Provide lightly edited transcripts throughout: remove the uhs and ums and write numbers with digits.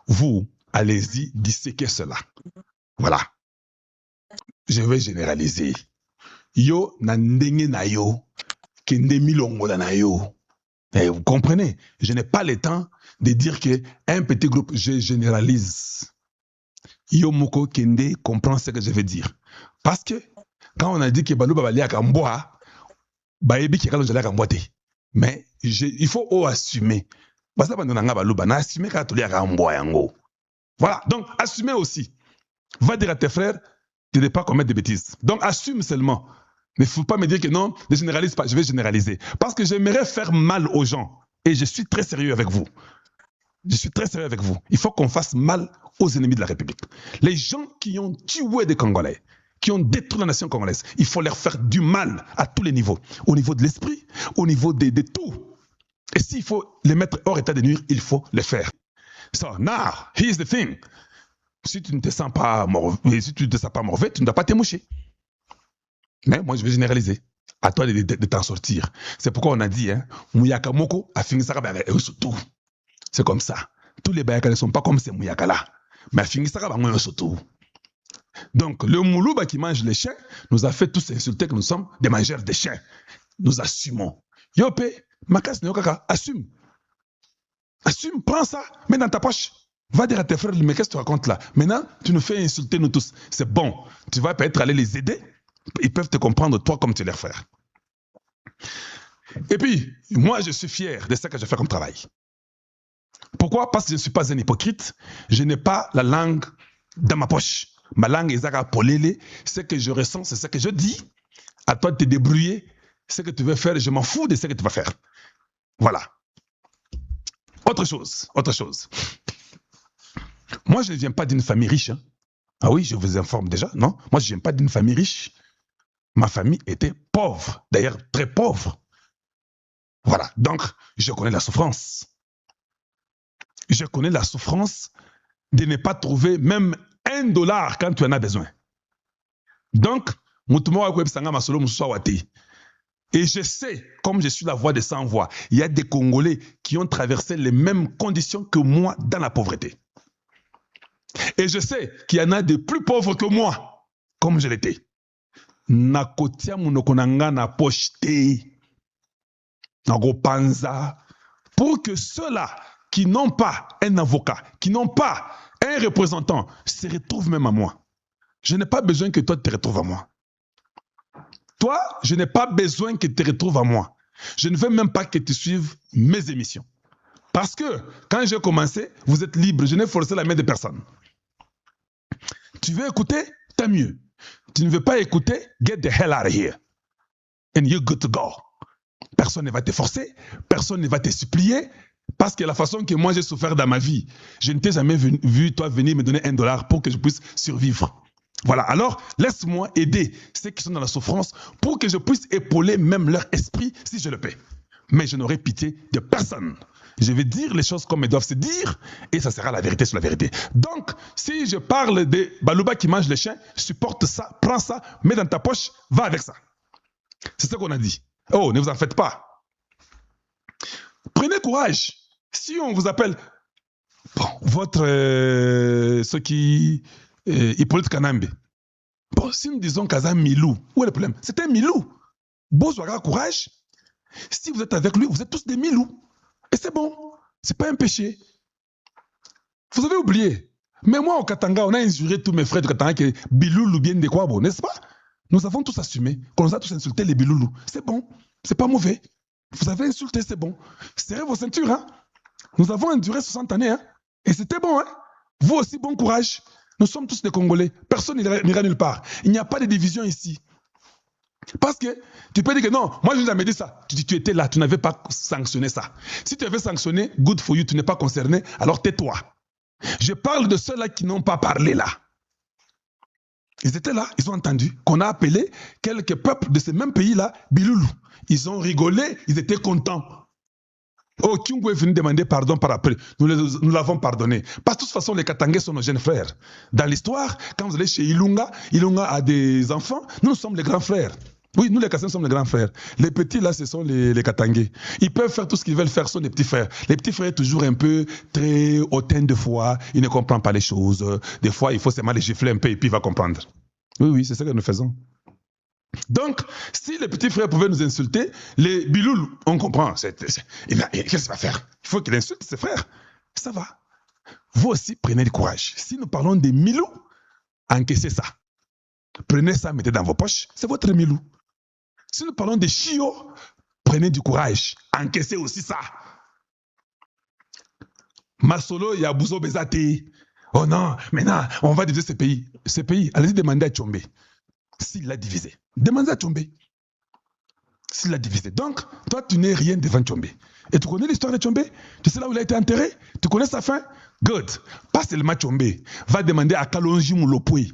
Vous, allez-y, disséquez cela. Voilà. Je vais généraliser. Yo, na ndenge na yo, kende milongola na yo. Et vous comprenez, je n'ai pas le temps de dire qu'un petit groupe, je généralise. Yo moko kende comprend ce que je veux dire. Parce que quand on a dit que Balou Babali a kamboa, baebi ki kalonjala kamboate. Mais il faut assumer. Parce que bandona Balou na assumer ka toli a kamboa yango. Voilà, donc assumer aussi. Va dire à tes frères, tu ne pas commettre des bêtises. Donc assume seulement. Mais il ne faut pas me dire que non, ne généralise pas, je vais généraliser. Parce que j'aimerais faire mal aux gens. Et je suis très sérieux avec vous. Je suis très sérieux avec vous. Il faut qu'on fasse mal aux ennemis de la République. Les gens qui ont tué des Congolais, qui ont détruit la nation congolaise, il faut leur faire du mal à tous les niveaux. Au niveau de l'esprit, au niveau de tout. Et s'il faut les mettre hors état de nuire, il faut le faire. So, now, here's the thing. Si tu ne te sens pas mauvais, tu ne dois pas te moucher. Mais moi, je vais généraliser. À toi de t'en sortir. C'est pourquoi on a dit, Mouyaka Moko a fini ça surtout. C'est comme ça. Tous les Bayaka ne sont pas comme ces Mouyaka là. Mais a fini ça surtout. Donc, le Moulouba qui mange les chiens nous a fait tous insulter que nous sommes des mangeurs de chiens. Nous assumons. Yopé, Makas Neokaka, assume. Assume, prends ça, mets dans ta poche. Va dire à tes frères, mais qu'est-ce que tu racontes là? Maintenant, tu nous fais insulter nous tous. C'est bon. Tu vas peut-être aller les aider. Ils peuvent te comprendre, toi, comme tu es leur frère. Et puis, moi, je suis fier de ce que je fais comme travail. Pourquoi? Parce que je ne suis pas un hypocrite. Je n'ai pas la langue dans ma poche. Ma langue est à polélé. Ce que je ressens, c'est ce que je dis. À toi de te débrouiller. Ce que tu veux faire, je m'en fous de ce que tu vas faire. Voilà. Autre chose. Moi, je ne viens pas d'une famille riche. Hein. Ah oui, je vous informe déjà, non? Moi, je ne viens pas d'une famille riche. Ma famille était pauvre, d'ailleurs très pauvre. Voilà, donc je connais la souffrance. Je connais la souffrance de ne pas trouver même $1 quand tu en as besoin. Donc, et je sais, comme je suis la voix des sans-voix, il y a des Congolais qui ont traversé les mêmes conditions que moi dans la pauvreté. Et je sais qu'il y en a de plus pauvres que moi, comme je l'étais. Nakotia munokonanga na pochete, nagopanza, pour que ceux-là qui n'ont pas un avocat, qui n'ont pas un représentant, se retrouvent même à moi. Je n'ai pas besoin que toi te retrouves à moi. Toi, je n'ai pas besoin que tu te retrouves à moi. Je ne veux même pas que tu suives mes émissions. Parce que quand j'ai commencé, vous êtes libre, je n'ai forcé la main de personne. Tu veux écouter, tant mieux. Tu ne veux pas écouter, get the hell out of here. And you're good to go. Personne ne va te forcer, personne ne va te supplier, parce que la façon que moi j'ai souffert dans ma vie, je ne t'ai jamais vu toi venir me donner $1 pour que je puisse survivre. Voilà, alors laisse-moi aider ceux qui sont dans la souffrance pour que je puisse épauler même leur esprit si je le peux. Mais je n'aurai pitié de personne. Je vais dire les choses comme elles doivent se dire et ça sera la vérité sur la vérité. Donc, si je parle de Balouba qui mange les chiens, supporte ça, prends ça, mets dans ta poche, va avec ça. C'est ce qu'on a dit. Oh, ne vous en faites pas. Prenez courage. Si on vous appelle, bon, votre, ce qui, Hippolyte Kanambe, bon, si nous disons Kazan Milou, où est le problème? C'est un Milou. Bozouaga, courage. Si vous êtes avec lui, vous êtes tous des Milou. Et c'est bon. C'est pas un péché. Vous avez oublié. Mais moi, au Katanga, on a injuré tous mes frères du Katanga que Biloulou bien de quoi, bon, n'est-ce pas? Nous avons tous assumé qu'on nous a tous insulté les Biloulous. C'est bon. C'est pas mauvais. Vous avez insulté, c'est bon. Serrez vos ceintures, hein. Nous avons enduré 60 années, hein. Et c'était bon, hein. Vous aussi, bon courage. Nous sommes tous des Congolais. Personne n'ira nulle part. Il n'y a pas de division ici. Parce que tu peux dire que non, moi je n'ai jamais dit ça. Tu étais là, tu n'avais pas sanctionné ça. Si tu avais sanctionné, good for you, tu n'es pas concerné, alors tais-toi. Je parle de ceux-là qui n'ont pas parlé là. Ils étaient là, ils ont entendu qu'on a appelé quelques peuples de ces mêmes pays-là, Biloulou. Ils ont rigolé, ils étaient contents. Oh, Kyungu est venu demander pardon par après. Nous l'avons pardonné. Parce que de toute façon, les Katangais sont nos jeunes frères. Dans l'histoire, quand vous allez chez Ilunga, Ilunga a des enfants, nous sommes les grands frères. Oui, nous les Kassais sommes les grands frères. Les petits là, ce sont les Katangais. Ils peuvent faire tout ce qu'ils veulent faire, ce sont les petits frères. Les petits frères toujours un peu très hautains de foi, ils ne comprennent pas les choses. Des fois, il faut seulement les gifler un peu et puis il va comprendre. Oui, oui, c'est ça que nous faisons. Donc, si les petits frères pouvaient nous insulter, les bilouls, on comprend. Qu'est-ce qu'il va faire? Il faut qu'il insulte ses frères. Ça va. Vous aussi, prenez du courage. Si nous parlons des milous, encaissez ça. Prenez ça, mettez dans vos poches. C'est votre milou. Si nous parlons des chiots, prenez du courage. Encaissez aussi ça. Masolo, Yabouzo, Bezate. Oh non, maintenant, on va diviser ces pays. Ces pays, allez-y demander à Tchombe. S'il l'a divisé. Demandez à Tchombe. S'il l'a divisé. Donc, toi, tu n'es rien devant Tchombe. Et tu connais l'histoire de Tchombe? Tu sais là où il a été enterré? Tu connais sa fin? Good. Pas seulement Tchombe. Va demander à Kalonji Moulopoué,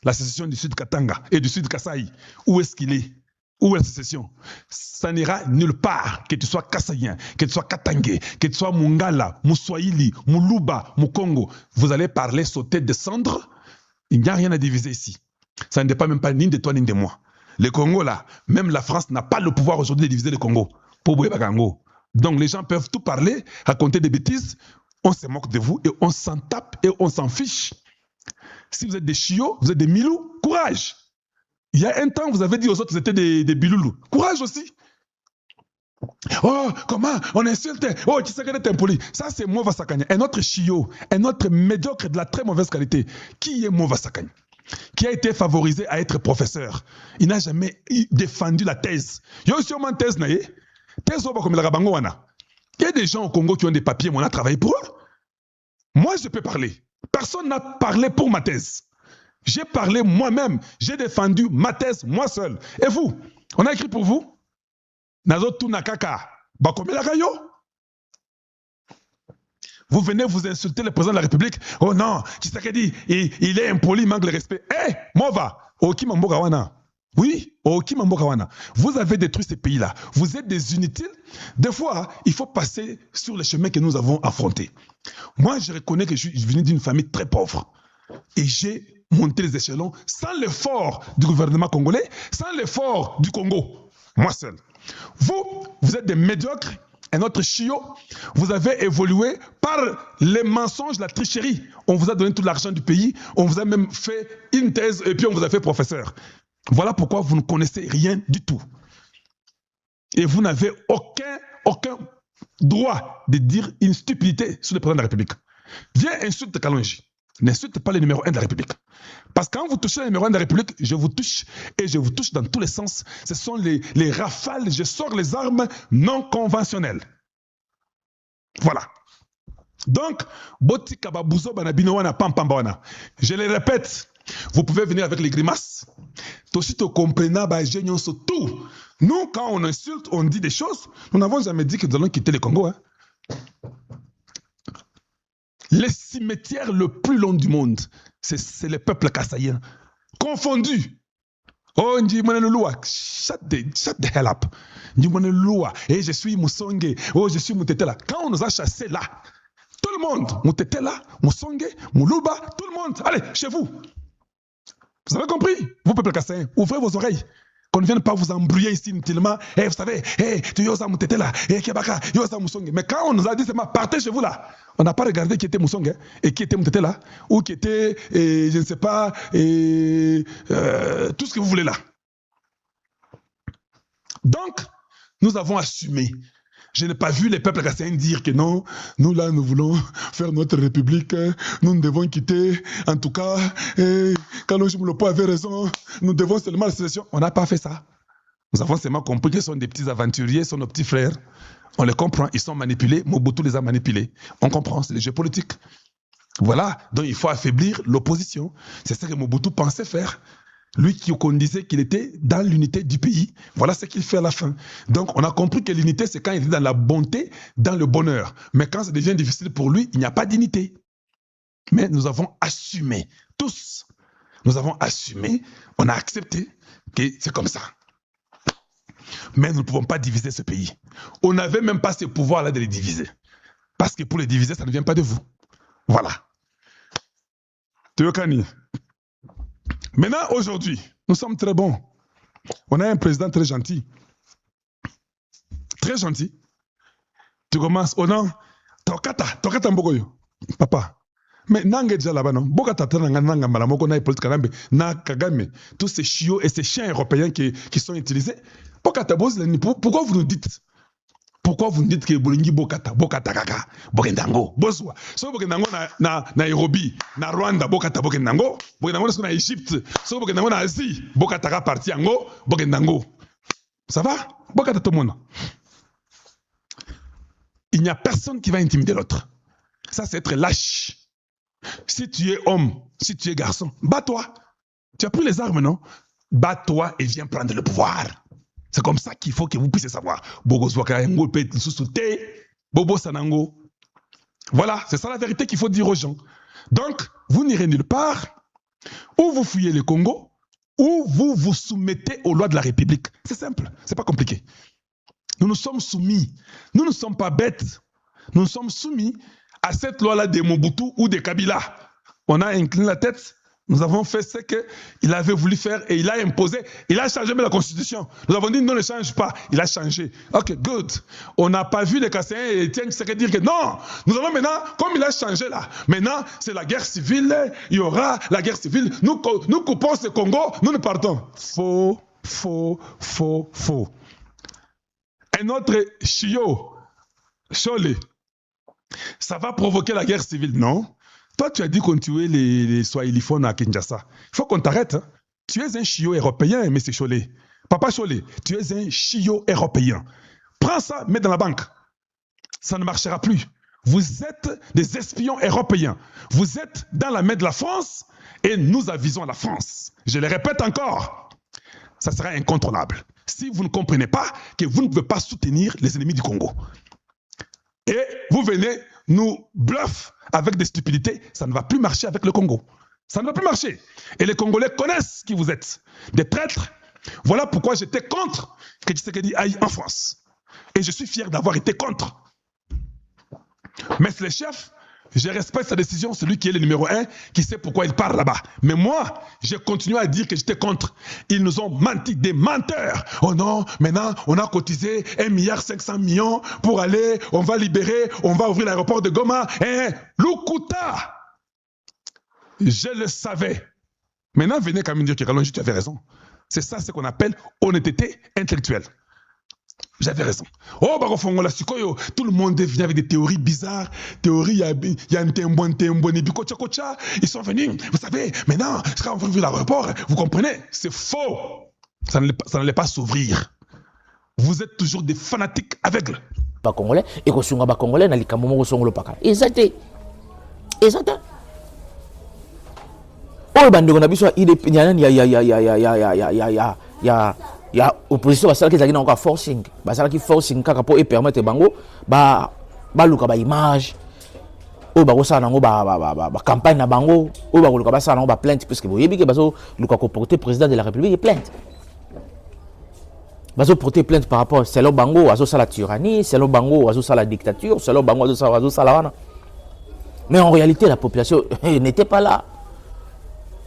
la sécession du Sud Katanga et du Sud Kasaï. Où est-ce qu'il est? Où est la sécession? Ça n'ira nulle part. Que tu sois Kassaïen, que tu sois Katangé, que tu sois Mungala, Mouswahili, Muluba, Mukongo. Vous allez parler, sauter, descendre. Il n'y a rien à diviser ici. Ça ne dépend même pas ni de toi ni de moi. Le Congo, là, même la France n'a pas le pouvoir aujourd'hui de diviser le Congo. Donc les gens peuvent tout parler, raconter des bêtises. On se moque de vous et on s'en tape et on s'en fiche. Si vous êtes des chiots, vous êtes des milous, courage. Il y a un temps, vous avez dit aux autres que c'était des biloulous. Courage aussi. Oh, comment on insulte? Oh, qui s'est impoli. Ça, c'est Mova Sakanya. Un autre chiot, un autre médiocre de la très mauvaise qualité. Qui est Mova Sakanya? Qui a été favorisé à être professeur. Il n'a jamais défendu la thèse. Il y a aussi une thèse. Thèse, il y a des gens au Congo qui ont des papiers, mais on a travaillé pour eux. Moi, je peux parler. Personne n'a parlé pour ma thèse. J'ai parlé moi-même. J'ai défendu ma thèse, moi seul. Et vous? On a écrit pour vous? Nazotu Nakaka. Bakomelakayo? Vous venez vous insulter le président de la République. Oh non, Tshisekedi, il est impoli, il manque le respect. Eh, Mova, Okimamboka wana. Oui, Okimamboka wana. Vous avez détruit ces pays-là. Vous êtes des inutiles. Des fois, il faut passer sur les chemins que nous avons affrontés. Moi, je reconnais que je venais d'une famille très pauvre. Et j'ai monté les échelons sans l'effort du gouvernement congolais, sans l'effort du Congo. Moi seul. Vous êtes des médiocres. Un autre chiot, vous avez évolué par les mensonges, la tricherie. On vous a donné tout l'argent du pays, on vous a même fait une thèse et puis on vous a fait professeur. Voilà pourquoi vous ne connaissez rien du tout. Et vous n'avez aucun droit de dire une stupidité sur le président de la République. Viens insulte Kalonji. N'insulte pas le numéro 1 de la République. Parce que quand vous touchez le numéro 1 de la République, je vous touche et je vous touche dans tous les sens. Ce sont les rafales, je sors les armes non conventionnelles. Voilà. Donc, je le répète, vous pouvez venir avec les grimaces. Nous, quand on insulte, on dit des choses. Nous n'avons jamais dit que nous allons quitter le Congo. Hein. Les cimetières le plus long du monde, c'est le peuple kassaïen. Confondu. Oh, shut the hell up. Et je suis Moussongue. Oh, je suis Moutetela. Quand on nous a chassés là, tout le monde, Moutetela, Moussongue, Moulouba, tout le monde, allez, chez vous. Vous avez compris? Vous, peuple kassaïen, ouvrez vos oreilles. Qu'on ne vienne pas vous embrouiller ici inutilement. Vous savez, tu yosa Moutetela, Kebaka, yosa Moussongue. Mais quand on nous a dit seulement, partez chez vous là, on n'a pas regardé qui était Moussongue et qui était Moutetela, ou qui était, je ne sais pas, tout ce que vous voulez là. Donc, nous avons assumé. Je n'ai pas vu les peuples kassaïens dire que non, nous là, nous voulons faire notre république, nous devons quitter. En tout cas, Kalonji Moulopoué avait raison, nous devons seulement la sécession. On n'a pas fait ça. Nous avons seulement compris qu'ils sont des petits aventuriers, sont nos petits frères. On les comprend, ils sont manipulés, Mobutu les a manipulés. On comprend, c'est le jeu politique. Voilà, donc il faut affaiblir l'opposition. C'est ce que Mobutu pensait faire. Lui qui disait qu'il était dans l'unité du pays, voilà ce qu'il fait à la fin. Donc on a compris que l'unité, c'est quand il est dans la bonté, dans le bonheur. Mais quand ça devient difficile pour lui, il n'y a pas d'unité. Mais nous avons assumé, tous, nous avons assumé, on a accepté que c'est comme ça. Mais nous ne pouvons pas diviser ce pays. On n'avait même pas ce pouvoir-là de les diviser. Parce que pour les diviser, ça ne vient pas de vous. Voilà. Théokani. Maintenant, aujourd'hui, nous sommes très bons. On a un président très gentil. Très gentil. Tu commences, oh non, tokata mbokoyo. Papa. Mais nange déjà là-bas, non? Bokata nanga malamoko na politique kanambe, na Kagame, tous ces chiots et ces chiens européens qui sont utilisés. Bokata pourquoi vous nous dites? Pourquoi vous nous dites que Bolingi Bokata kaka, Bokendango, Boswa. So Bokendango na Nairobi, na Rwanda, Bokendango na Égypte, so Bokendango na Asie, Bokata parti ango, Bokendango. Ça va? Bokata tout le monde. Il n'y a personne qui va intimider l'autre. Ça, c'est être lâche. Si tu es homme, si tu es garçon, bats-toi. Tu as pris les armes, non? Bats-toi et viens prendre le pouvoir. C'est comme ça qu'il faut que vous puissiez savoir. Voilà, c'est ça la vérité qu'il faut dire aux gens. Donc, vous n'irez nulle part, ou vous fuyez le Congo, ou vous vous soumettez aux lois de la République. C'est simple, c'est pas compliqué. Nous nous sommes soumis. Nous ne sommes pas bêtes. Nous nous sommes soumis à cette loi-là de Mobutu ou de Kabila. On a incliné la tête. Nous avons fait ce qu'il avait voulu faire et il a imposé. Il a changé même la constitution. Nous avons dit non, ne change pas. Il a changé. Ok, good. On n'a pas vu les Kasséens et Etienne Tshisekedi dire que non. Nous avons maintenant, comme il a changé là, maintenant c'est la guerre civile. Il y aura la guerre civile. Nous coupons ce Congo, nous nous partons. Faux, faux, faux, faux. Un autre chiot, Cholé, ça va provoquer la guerre civile, non? Toi, tu as dit qu'on tuait les Swahiliphones à Kinshasa. Il faut qu'on t'arrête. Hein? Tu es un chiot européen, M. Cholé. Papa Cholé, tu es un chiot européen. Prends ça, mets dans la banque. Ça ne marchera plus. Vous êtes des espions européens. Vous êtes dans la main de la France et nous avisons la France. Je le répète encore, ça sera incontrôlable. Si vous ne comprenez pas que vous ne pouvez pas soutenir les ennemis du Congo. Et vous venez nous bluffer avec des stupidités, ça ne va plus marcher avec le Congo. Ça ne va plus marcher. Et les Congolais connaissent qui vous êtes. Des traîtres. Voilà pourquoi j'étais contre que Tshisekedi aille en France. Et je suis fier d'avoir été contre. Mais c'est le chef. Je respecte sa décision, celui qui est le numéro 1, qui sait pourquoi il part là-bas. Mais moi, j'ai continué à dire que j'étais contre. Ils nous ont menti, des menteurs. Oh non, maintenant, on a cotisé 1,5 milliard pour aller, on va libérer, on va ouvrir l'aéroport de Goma. Lukuta, je le savais. Maintenant, venez quand même dire que Kalonji, tu avais raison. C'est ça ce qu'on appelle honnêteté intellectuelle. J'avais raison. Oh, Barofongola Sikoyo, tout le monde vient avec des théories bizarres. Théories, il y a un tembo, et puis kocha. Ils sont venus, vous savez, maintenant, quand on va ouvrir l'aéroport, vous comprenez, c'est faux. Ça n'allait pas s'ouvrir. Vous êtes toujours des fanatiques aveugles. Pas congolais, et qu'on soit congolais, n'a pas moment où paka. Exacté. Exacté. Oh, bande na biso il y a opposition basala qui zaki encore forcing basala qui forcing kaka pour permettre bango ba luka ba image o ba kosala nango ba campagne na bango o ba luka basala nango ba plainte puisque boyebi ke bazo luka ko porter président de la République plainte bazo porter plainte par rapport selon bango azo sala tyrannie selon bango azo sala dictature selon bango azo sala wana. Mais en réalité la population n'était pas là.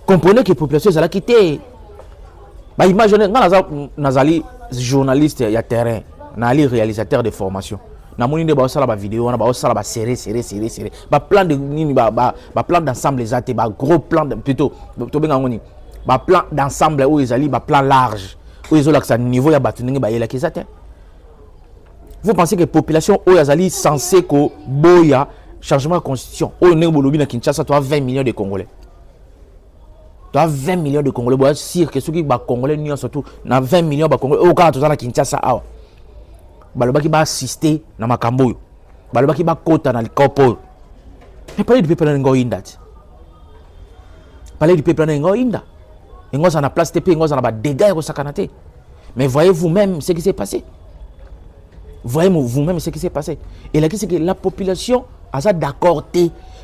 Comprenez que la population est là quitter. Bah imaginez, nazali journaliste il y a terrain, nali réalisateur de formation. Na moni de ba sala ba vidéo, na ba sala ba série. Ba plan de nini ba plan d'ensemble les até ba gros plan plutôt to benga ngoni. Ba plan d'ensemble où ils ali ba plan large. Où ils ont l'accès niveau ya batu ningi ba yela kizaté. Vous pensez que la population où yazali censé ko boya changement de constitution. Où ne bolobi na Kinshasa toi 20 millions de Congolais. Tu as 20 millions de Congolais. Bon, sûr que ceux qui sont Congolais, surtout, na 20 millions de Congolais. Au cas où tu as Kinshasa, baloba qui va assister na makambo. Baloba qui va kota na likopo. Mais parler du peuple na ngo inda. Parler du peuple na ngo inda. Ngo ça na place TP, ngo ça na ba dégâts ko sakanate. Mais voyez vous-même ce qui s'est passé. Voyez vous-même ce qui s'est passé. Et là, c'est que la population a ça d'accord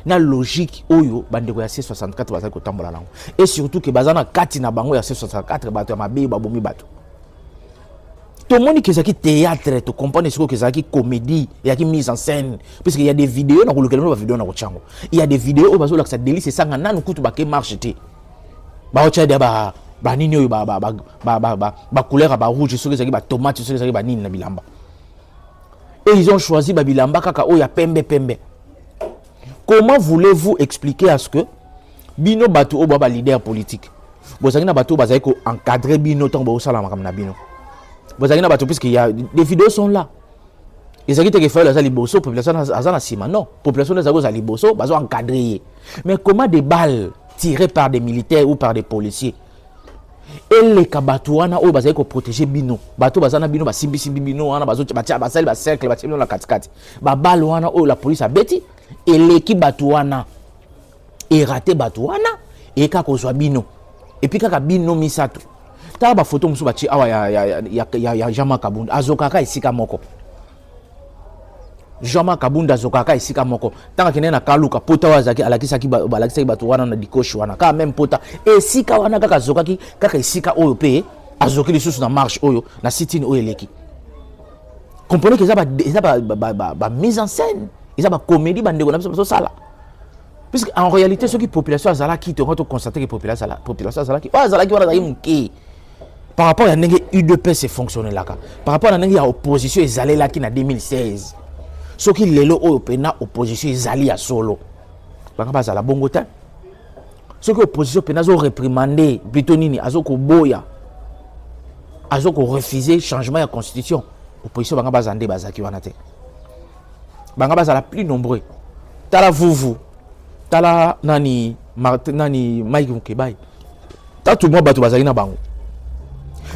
na logique oyo bandeko ya C64 bazali kotambola nango et surtout que bazana kati na bango ya C64 bato ya mabe babomi bato to moni que ça qui théâtre to comprendre ce que ça qui comédie et qui mise en scène parce qu'il y a des vidéos na kolokela no ba vidéo na kochango il y a des vidéos bazo la ça délice ça ngana no kutu ba ke marche té ba ocha de ba ba nini oyo ba couleur ba rouge soki ezaki ba tomate soki ezaki ba nini na bilamba. Et ils ont choisi ba bilamba kaka oyo pembe pembe. Comment voulez-vous expliquer à ce que bino bato o ba leader politique bozangi na bato bazali ko encadrer bino tant bo sala makam na bino bozangi na bato puisque il y a des vidéos sont là. Ils ont dit que fallait les bosso population azana sima non population les agos ali bosso bazo encadrer. Mais comment des balles tirées par des militaires ou par des policiers et les kabatuana ou bazali ko protéger bino bato bazana bino ba simbi bino wana bazo batia basali ba cercle batia bino na katikati ba balle wana o la police a beti et l'équipe batuana et raté batuana et ka ko bino et puis kaka bino misato ta ba photo musu bachi awa ya Jama Kabunda azokaka isika moko Jama Kabunda azokaka isika moko tanga kene na kaluka pota wazaki alakisaki balakisaki batuana na dikoshi wana ka même pota et sika wana kaka zokaki kaka isika oyo pe azoki lisusu na marche oyo na sitini oyo eleki. Comprenez que ça ba mise en scène, ça ba comédie bande ko na biso sala. Puisque en réalité ce qui population azala qui te rend constater que population azala qui azala qui wana muke par rapport à ndenge UDPS fonctionner là par rapport à ndenge ya opposition ezalé là qui na 2016 ce qui lelo oyo pena opposition ezali ya solo banga bazala bongo ta ce qui opposition pena zo réprimander plutôt nini azoko boya azoko refuser changement ya constitution opposition banga bazande bazaki wana te banga bazala plus nombreux tala vuvu tala nani Mike Mukebai tatu mo bato bazali na bango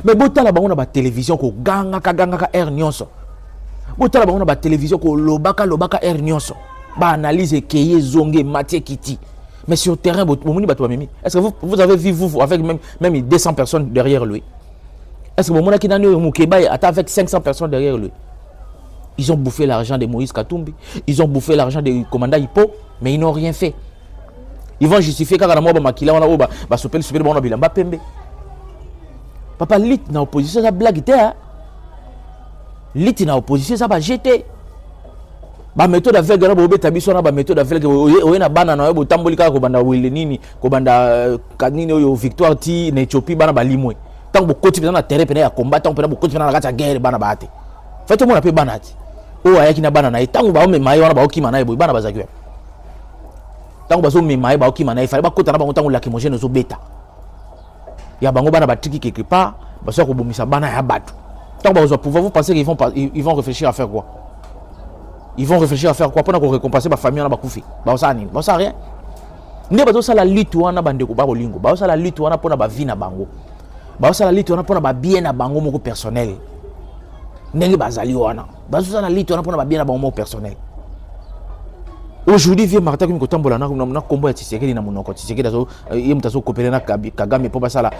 mais botala bango na ba télévision ko ganga ka air nyonso botala bango na ba télévision ko lobaka air nyonso ba analyse keye zonge matie kiti mais sur terrain bomoni bato bamemi est-ce que vous avez vu vous avec même 200 personnes derrière lui? Est-ce que bomona ki nani Mukebai ata avec 500 personnes derrière lui? Ils ont bouffé l'argent de Moïse Katumbi, ils ont bouffé l'argent du commandant Hippo, mais ils n'ont rien fait. Ils vont justifier quand on a makila on a ba sopel super bon bilamba pembe. Papa lit na opposition ça blague té hein. Lit na opposition ça ba jeter. Ba méthode avec na bo beta biso na ba méthode avec o na bana na bo tambolika ko banda wile nini ko banda kanini yo victoire ti na Ethiopie bana ba limwe. Tant bo koti na terrain pena ya combattant pena bo koti na kata guerre bana ba ate. Faites moi na pe bana ti. O ayaki na bana na tango ba o memaye wana ba okima na ebo bana bazaki. Tango bazo memaye ba okima na ifale ba kota na bango tango lacrymogène zo beta. Ya bango bana ba triki quelque part, ba so ko bomisa bana ya batu. Tango ba zo pouvoir vous penser qu'ils vont réfléchir à faire quoi? Ils vont réfléchir à faire quoi pour récompenser ba famille na ba kufi. Ba ça nini? Ba ça rien. Ne ba zo sala lutte wana bande ko ba bolingo. Ba sala lutte wana pona ba vie na bango. Ba sala lutte wana pona ba bien na bango moko personnel. Ndenge bazali wana bazuza na lito wana pona ba bien na bango personnel. Aujourd'hui vieux Martin comme kotambola na kombo ya Tshisekedi na monoko Tshisekedi azo yemta so coopérer na Kagame po basala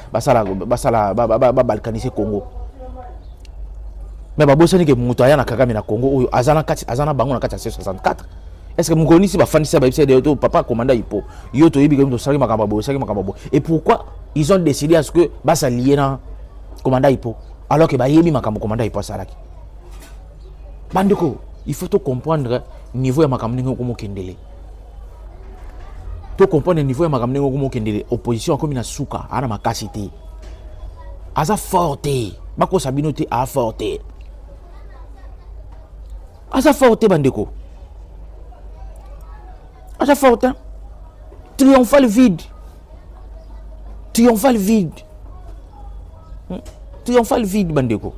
balkaniser Congo. Mais babosani ke muto aya na Kagame na Congo oyo azana bango na kati ya 64. Est-ce que mukoni si ba fanisa ba ibisa de papa commandant Hippo yo to yibi comme to sali makamba bo et pourquoi ils ont décidé à ce que basa lié na commandant Hippo alors que ba yebi makambo commandant Hippo salaki. Bandeko, il faut tout comprendre niveau ya makambo ningo komo kendele. To comprendre niveau ya makambo ningo komo kendele. Opposition comme na suka ana makasi te. Aza forte. Bako sabino te a forte. Aza forte bandeko. Aza forte. Triomphal vide. Triomphal vide. Triomphal vide bandeko.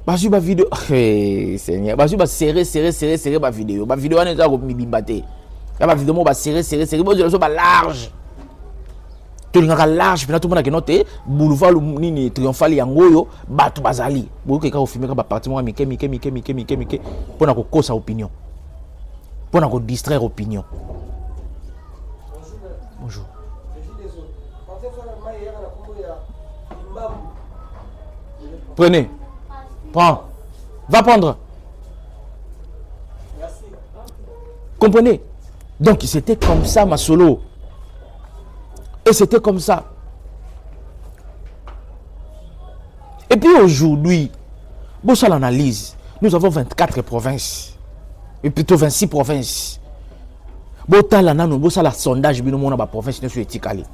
Basu ba vidéo Seigneur basu ba serré ba vidéo wana za ko mibimbate ya ba vidéo mo ba serré bo zo ba large to linga large pena to mona ke note boulevard nini triomphal yango yo batu bazali bo ke ka ofimeka ba parti mo mike pona ko kosa opinion pona ko distraire opinion. Bonjour. Prenez. Prends. Va prendre. Merci. Comprenez? Donc c'était comme ça ma solo. Et c'était comme ça. Et puis aujourd'hui, bon ça l'analyse. Nous avons 24 provinces. Et plutôt 26 provinces. Bon ça la sondage bino mona ba province ne sur etikali.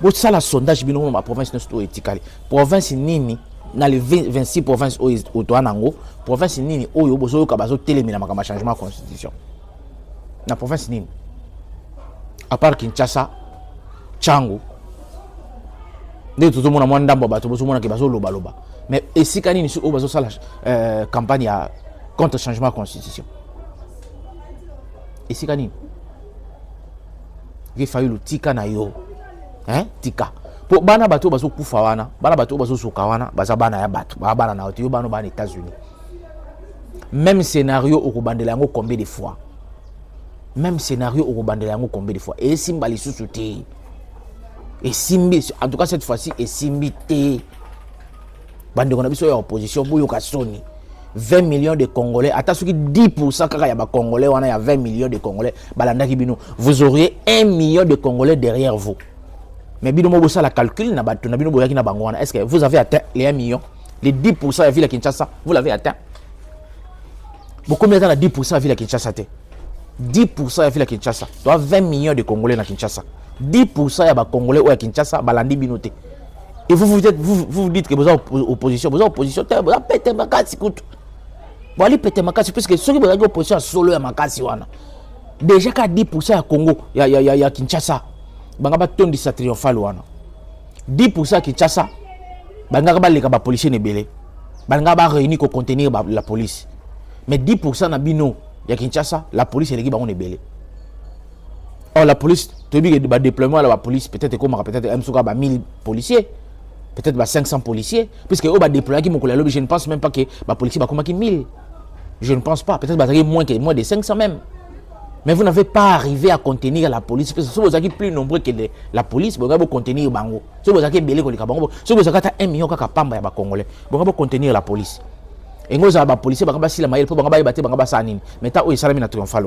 Bon, ça, la sondage, bino, ma province, n'est-ce éthique. Province, nini, dans les 26 provinces au Toanango, province, nini, oyo, bozo, kabazo, télémina, ma changement de constitution. La province, nini. À part Kinshasa, Tchango, de tout le monde a moins d'amba, tout le monde a qui bazo, loba, loba. Mais, et si, kanini, sur au bazo, ça, la campagne contre le changement de constitution. Et si, kanini, il faut le tika na yo. Hein? Tika. Pour bana bato bazo kufa wana, bana bato bazo soka wana, baza bana ya bato, bana na otiyo bana bana États-Unis. Même scénario au bandela yango combien de fois? Même scénario au bandela yango combien de fois? Et simbali sous-souté. Et simbi, en tout cas cette fois-ci, et simbi té. Bande on a biso ya opposition boyo kasoni. 20 millions de Congolais, attends ce qui 10% kaka ya ba Congolais, on a 20 millions de Congolais, balanda kibino. Vous auriez 1 million de Congolais derrière vous. Mais bino mo ça la calcul na bato na bino boyaki na bango wana. Est-ce que vous avez atteint les 1 million? Les 10% ya ville à Kinshasa, vous l'avez atteint? Bon, combien de temps la 10% ya ville à Kinshasa te? 10% ya ville à Kinshasa. Tu as 20 millions de Congolais na Kinshasa. 10% ya ba Congolais ou à Kinshasa balandi bino te. Et vous dites que vous avez opposition, vous avez opposition, vous avez pété ma casse, écoute. Vous allez péter ma casse, puisque ceux qui ont opposition solo à ma casse, déjà qu'à 10% à Congo, il y a Kinshasa, bangaba tondi sa triomphal wana. 10% à Kinshasa, bangaba les policiers ne belé, bangaba réuni pour contenir la police. Mais 10% na bino, il y a Kinshasa, la police est on est belé. Or la police, tu dis que le déploiement de la police, peut-être comme peut-être 1000 policiers. Peut-être 500 policiers, puisque au bas déployer qui je ne pense même pas que les policiers va 1000. Je ne pense pas. Peut-être moins de 500 même. Mais vous n'avez pas arrivé à contenir la police. Parce que si vous avez plus nombreux que la police, vous allez contenir Bango. Si vous avez belé comme Bango, si vous avez 1 million de Congolais, vous allez contenir la police. Et vous avez la police, vous avez la maille pour vous battre, vous avez mais vous avez triomphal.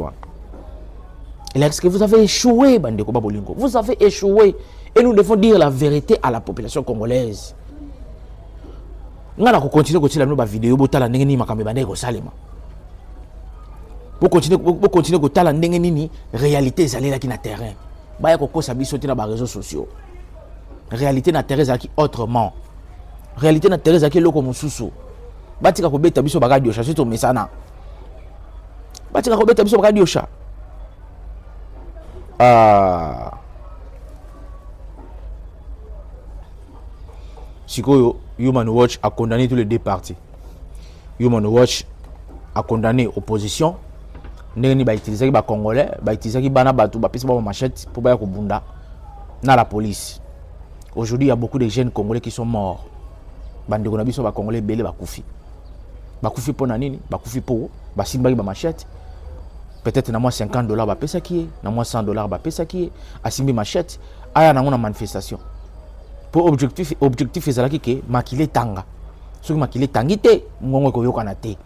Est-ce que vous avez échoué, Bandeko Babolingo? Vous avez échoué. Et nous devons dire la vérité à la population congolaise. Nous allons continuer à faire nos vidéos pour la continuer à la réalité sur le terrain. Baya koko sabi sauter dans les réseaux sociaux. Réalité na terrain qui autrement. Réalité na terrain qui loko mususu. Batika ko beta biso baga diosha surtout mesana. Batika ko beta biso baga diosha. Sikoyo, Human Watch a condamné tous les deux partis. Human Watch a condamné l'opposition. Neni ba utiliser ba Congolais, ba utiliser bana batu ba pesa ba machette pour ba ko bunda na la police. Aujourd'hui, il y a beaucoup de jeunes Congolais qui sont morts. Bande ko na biso ba Congolais belé ba kufi. Ba kufi pour nini? Ba kufi pour ba simba ba machette. Peut-être na moi $50 ba pesa qui, na moi $100 ba pesa qui, asimbi machette, aya na ngona manifestation. Pour objectif ezalaki ke makile tanga. Soki makile tangite, ngongo ko yokana te.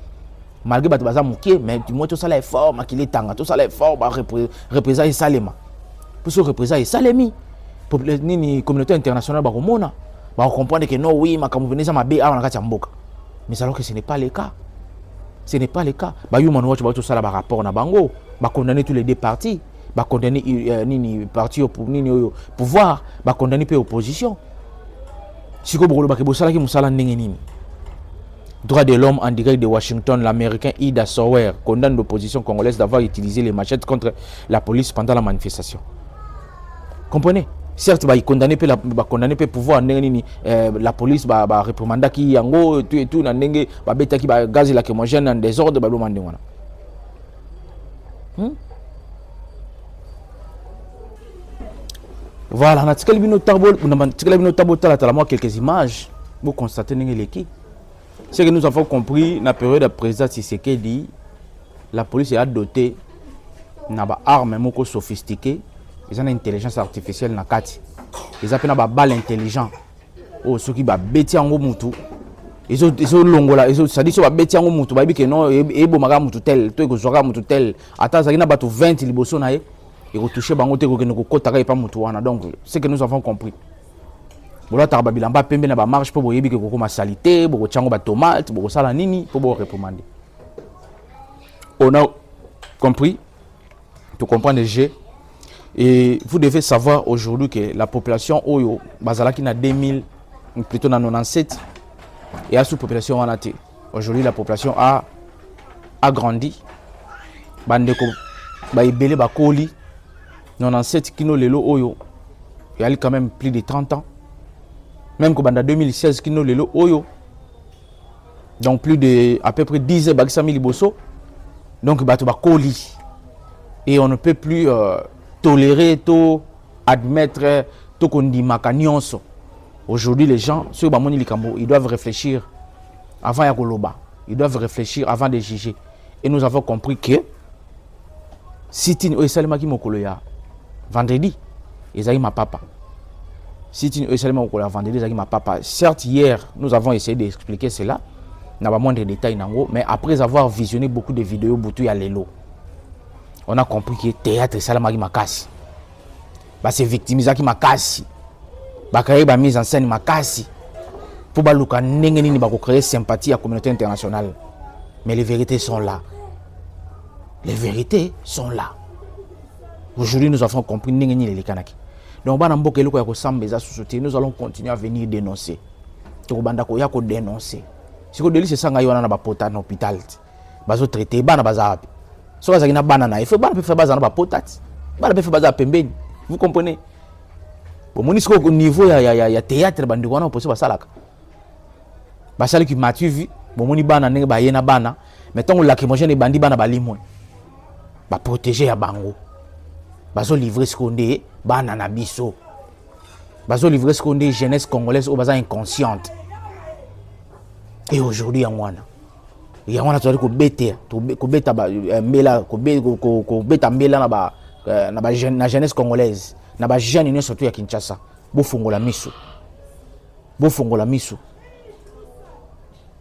Malgré bato baza moké, mais du moins tout ça là est fort, makile tanga, tout ça là est fort ba représenter salema. Pour ce représenter salemi. Pour ni communauté internationale ba komona, ba comprendre que non oui, makamu veneza mabe awa na kati ya mboka. Mais alors que ce n'est pas le cas. Ce n'est pas le cas. Ba Human Watch ba tout ça là ba rapport na bango, ba condamner tous les deux partis, ba condamner nini parti au pouvoir, ba condamner peu opposition. Droit de l'homme en direct de Washington, l'américain Ida Sower condamne l'opposition congolaise d'avoir utilisé les machettes contre la police pendant la manifestation. Comprenez? Certes, il condamne le pouvoir, la police va réprimander qui yango et tout, va bêta qui va gaz lacrymogène en désordre, va demander. Voilà, on a quelques images pour constater l'équipe. Ce que nous avons compris, dans la période de président Tshisekedi, la police est dotée d'armes sophistiquées, ils ont une intelligence artificielle dans la carte. Ils ont une balle intelligente. Oh, ceux qui ont bêti en mutu. Ils ont longola, ils ont dit que bêti en mutu, ils ont dit que tel, tel. Attends, ça y a 20 liboso na. Et retoucher bangote ko kenoko kotaka pas mutu wana. Donc c'est que nous avons compris. Bola ta babilamba pembe na ba marche pour boyebi ke ko ma salité, boko tchango ba tomate, boko sala nini pour bo réprimander. On a compris. Tu comprends le jeu. Et vous devez savoir aujourd'hui que la population Oyo, Bazalaki na 2000, plutôt na 97, et à sous-population en athée. Aujourd'hui, la population a grandi. Bandeko, Baibele, Bakoli, 97 kino lelo Oyo. Il y a quand même plus de 30 ans. Même que dans 2016, kino lelo Oyo. Donc plus de à peu près 10 Bagisami Liboso. Donc Bato Bakoli. Et on ne peut plus tolérer, admettre, qu'on dit makanyonso. Aujourd'hui, les gens, ceux qui ils doivent réfléchir avant Yakoloba. Ils doivent réfléchir avant de juger. Et nous avons compris que si tu es vendredi, ils ont ma papa. Si tu es vendredi, ils ont ma papa. Certes, hier, nous avons essayé d'expliquer cela. N'a pas moins de détails, mais après avoir visionné beaucoup de vidéos, Boutou à Lelo, on a compris que théâtre, c'est la makasi. C'est victimisé qui makasi. Créer une mise en scène makasi. Pour créer sympathie à la communauté internationale. Mais les vérités sont là. Les vérités sont là. Aujourd'hui, nous avons compris les Kanaki. Donc, nous allons continuer à venir dénoncer. Dénoncer. Si vous avez ça, vous avez un potat dans l'hôpital. Vous avez traité, vous avez un si vous avez un banana, il faut faire un potat. Vous avez fait un pembeni. Vous comprenez? Au niveau il y a théâtre, vous avez fait ça. Vous avez Mathieu vu, vous avez fait un banana. Mettons que lacrymogène est bandit, vous avez protéger les bango. Vous avez livré ce qu'on est, vous avez biso. Vous avez livré ce qu'on est, jeunesse congolaise, vous avez inconsciente. Et aujourd'hui, il y a un truc qui la jeunesse congolaise, na jeune surtout à Kinshasa. Bofongola miso.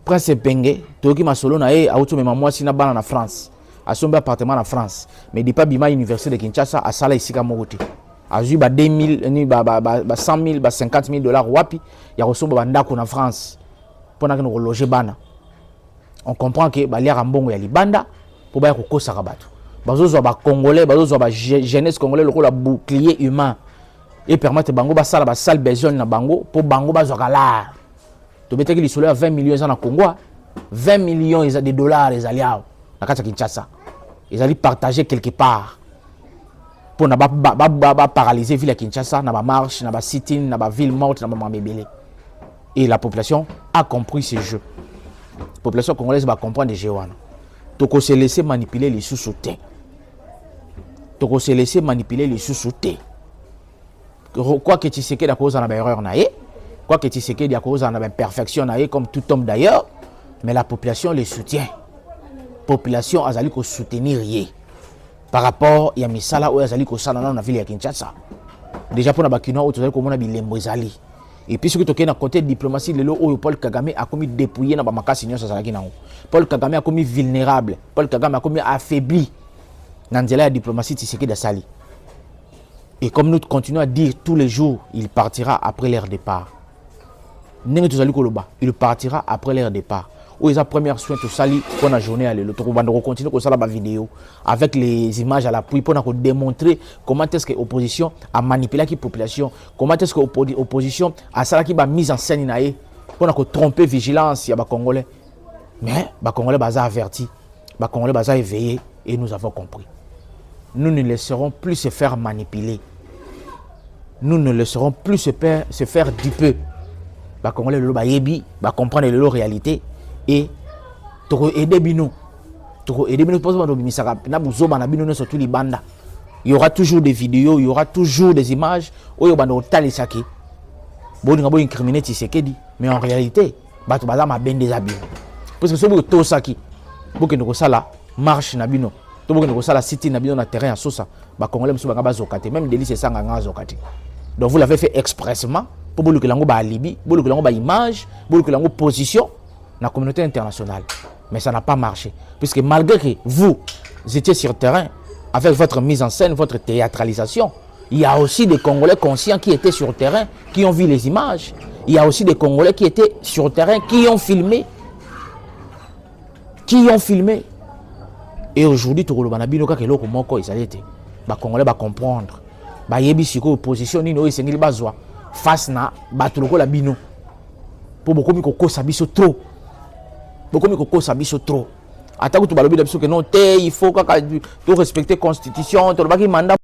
Prince Penge, toki masolo na e auto mema mwasi na bana na France. Asomba appartement na France. Mais dit pas bima université de Kinshasa a sala ici ka mokote. Azu ba 2000 ni ba 100 000 ba 50 000 dollars wapi ya kosomba bandako na France. Pona que loger bana. On comprend que ba liara mbongo ya libanda pour ba kokosa kabatu. Bazozo ba congolais, bazozo ba jeunesse congolais le rôle bouclier humain et permettre bango ba sala ba salle besoin na bango pour bango bazoka là. To mettre que les solaires 20 millions en Congo, 20 millions de dollars les aliens na kata Kinshasa. Ils allaient partager quelque part pour na ba paralyser ville à Kinshasa, na ba marche, na ba sit-in, na ba ville morte, na ba mambébélé. Et la population a compris ce jeu. La population congolaise va comprendre les jeux. Donc on se laisser manipuler les sous-soutiens. Donc on se laisser manipuler les sous-soutiens. Quoi que tu sais qu'il y a cause en erreur, quoi que tu sais qu'il y a cause en imperfection, comme tout homme d'ailleurs, mais la population les soutient. La population a zali ko soutenir rien. Par rapport à Misala ou a zali ko sala na ville ya Kinshasa. Déjà pour na bakino ou tozali ko mona bilembo ezali. Et puis ce que tu as côté diplomatie, Paul Kagame a commis dépouillé dans la makasi. Paul Kagame a commis vulnérable. Paul Kagame a commis affaibli. Dans la diplomatie, tu sais que Sali. Et comme nous continuons à dire tous les jours, il partira après leur départ. Il partira après leur départ. Où ils ont première soin tout sali pour la journée à l'autre. On va continuer comme ça la vidéo avec les images à l'appui pour démontrer comment est-ce que l'opposition a manipulé la population, comment est-ce que l'opposition a ça qui va mise en scène pour tromper vigilance il y a Congolais. Mais les Congolais sont avertis, les Congolais sont éveillés et nous avons compris. Nous ne laisserons plus se faire manipuler. Nous ne laisserons plus se faire duper. Les Congolais va comprendre la réalité. Et toko aider bino surtout les bandes. Il y aura toujours des vidéos, il y aura toujours des images où il y aura talisaki bon incriminer Tshisekedi, mais en réalité bato baza ma ben des habits parce que ce que to saki boke ndoko sala marche na bino to boke ndoko sala city na bino na terrain ya sosa ba congolais musu ba zokate même délice c'est sanga nga zokate. Donc vous l'avez fait expressement pour boluke lango ba alibi, boluke lango ba image, boluke lango position la communauté internationale. Mais ça n'a pas marché. Puisque malgré que vous étiez sur le terrain, avec votre mise en scène, votre théâtralisation, il y a aussi des Congolais conscients qui étaient sur le terrain, qui ont vu les images. Il y a aussi des Congolais qui étaient sur le terrain, qui ont filmé. Et aujourd'hui, tout le monde a dit que les Congolais vont comprendre bayebi siko position nini oyo esengeli bazwa face na bato lokola bino po bokomi kokosa biso trop atako to balobi da biso que non te il faut kaka to respecter constitution to lobaki mandat